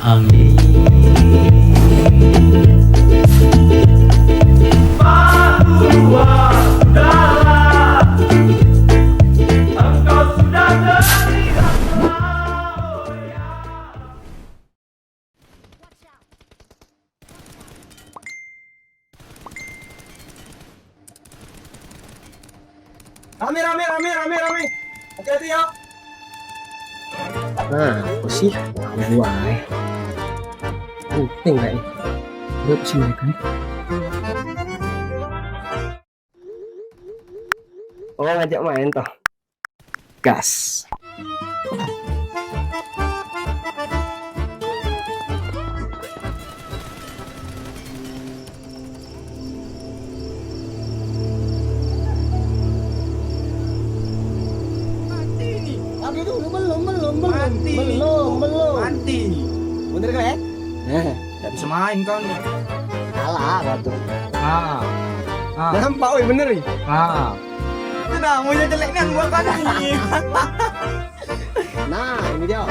angin. Rame, rame, rame, rame, rame. Hati-hati ya. Nah, apa sih? Tahu aja. Penting kayaknya. Yuk sih mereka nih. Oh, ngajak main toh. Gas. Aduh, belum. Mati. Belum. Mati. Bener kan ya? Gak bisa main kau nih. Salah, batu. Ah. Nampak, woi, bener nih. Ah. Itu dah, mau jelek nih gua kan nih. Nah, ini dia.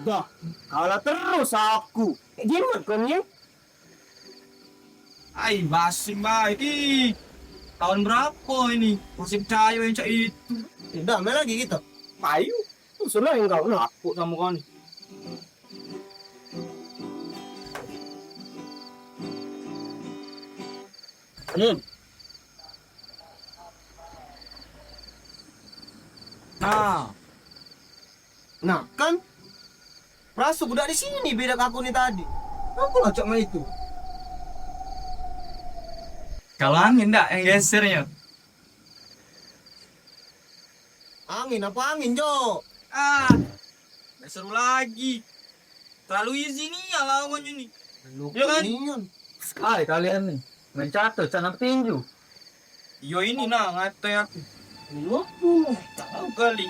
Dah. Kalah terus aku. Gimana kan ya? Ai, basing baik. Ih. Tahun berapa ini? Masih percaya yang cak itu. Udah, main lagi gitu. Ayo. Sudah yang kau nak. Aku sama kau nih. Nah, Nah, kan masuk udah di sini beda aku nih tadi. Apa lah cok main itu? kalau angin enggak yang gesernya. Angin apa angin, Jo? Ah, nggak seru lagi. Terlalu easy nih ya lawannya nih. Ya kan? Inian. Sekali kalian nih main catur, canang tinju. Yo ini nah ngatai aku. Tahu kali.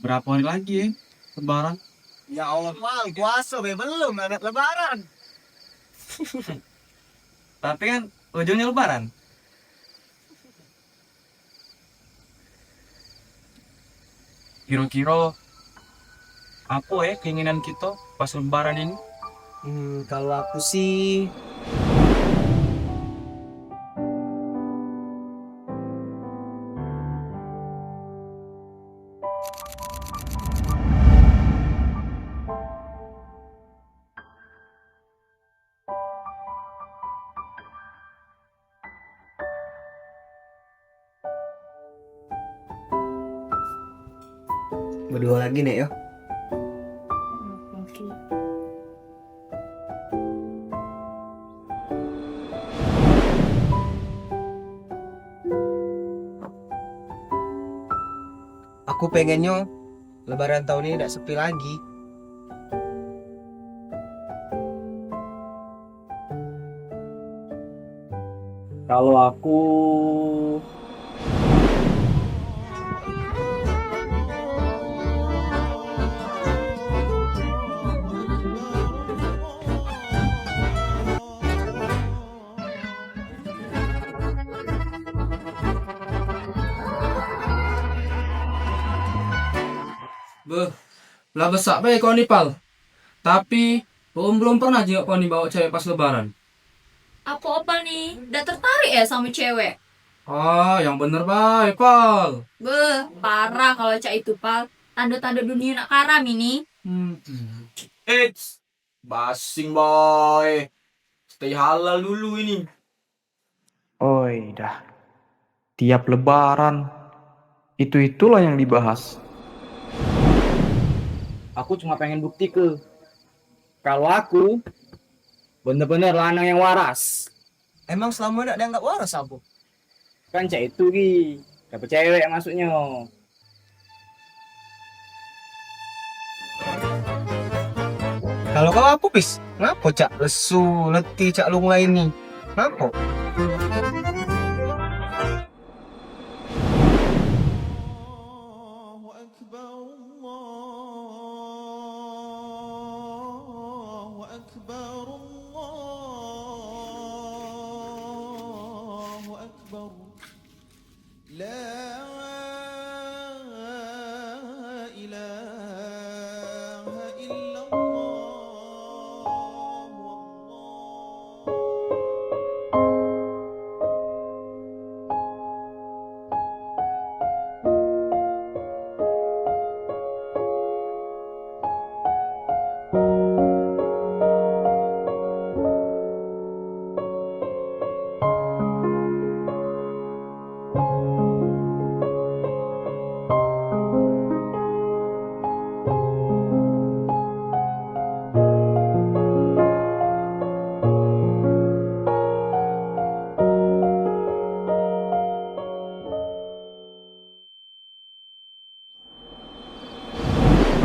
Berapa hari lagi ya? Lebaran. Ya Allah, mal puasa be belum anak lebaran. Tapi kan ujungnya lebaran. Kira-kira apa ya keinginan kita pas lebaran ini? Kalau aku sih berdua lagi nih yo. Aku pengennya lebaran tahun ini tidak sepi lagi. Kalau aku lah besar baik kau nih pal. Tapi belum pernah juga kau nih bawa cewek pas lebaran. Apa nih? Udah tertarik ya sama cewek? Ah, yang bener baik pal. Parah kalau cak itu pal. Tanda-tanda dunia nak karam ini. Eits, basing boy. Stay halal dulu ini. Oi, dah. Tiap lebaran, itulah yang dibahas. Aku cuma pengen bukti kalau aku bener-bener lanang yang waras. Emang selama ini ada yang nggak waras apa? Kan cak itu dapet cewek maksudnya. Kalau kau apa pis? Ngapa cak lesu, letih cak lung lain nih? Ngapa? أكبر لا إله إلا الله والله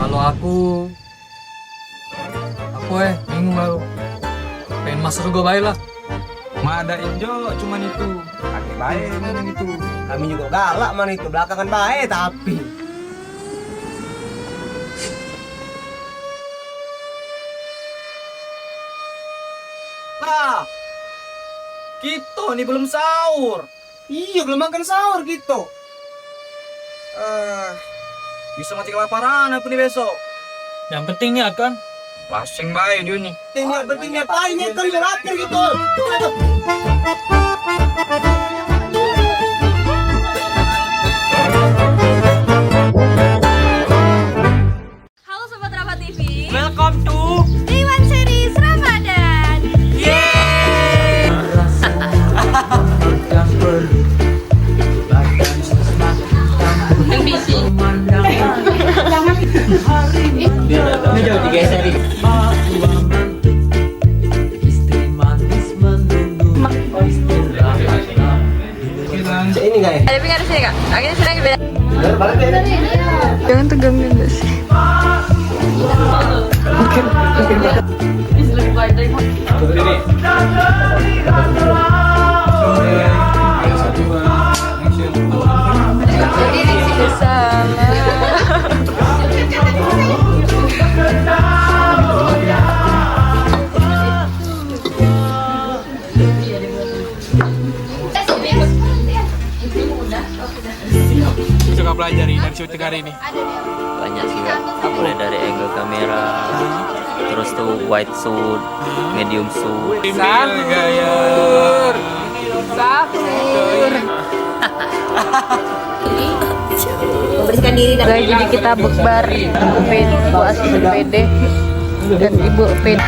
Kalau aku bingung lalu. Pengen masuk surga baik lah. Mada injo cuman itu. Pakai baik ngomong itu. Kami juga galak man itu, belakangan baik tapi. Lah, kita nih belum sahur. Iya, belum makan sahur gitu. Bisa mati kelaparan aku nih besok. Yang penting niat kan. Pasing baik dia nih. Pentingnya apa ini kan lapar gitu. Halo Sobat Rafa TV. Welcome to Rewind Series Ramadan. ini jauh digeser nih. Ini guys. Ada pinggir sini kak. Akhirnya sini lagi beda. Balik deh. Jangan tegangin guys. Suka pelajari dari syuting hari ini. Banyak sih Kak, mulai dari angle kamera, terus tuh wide shoot, medium shoot. Gayur. Membersihkan diri dan jadi kita bukber. Ibu asisten PD dan Ibu PD.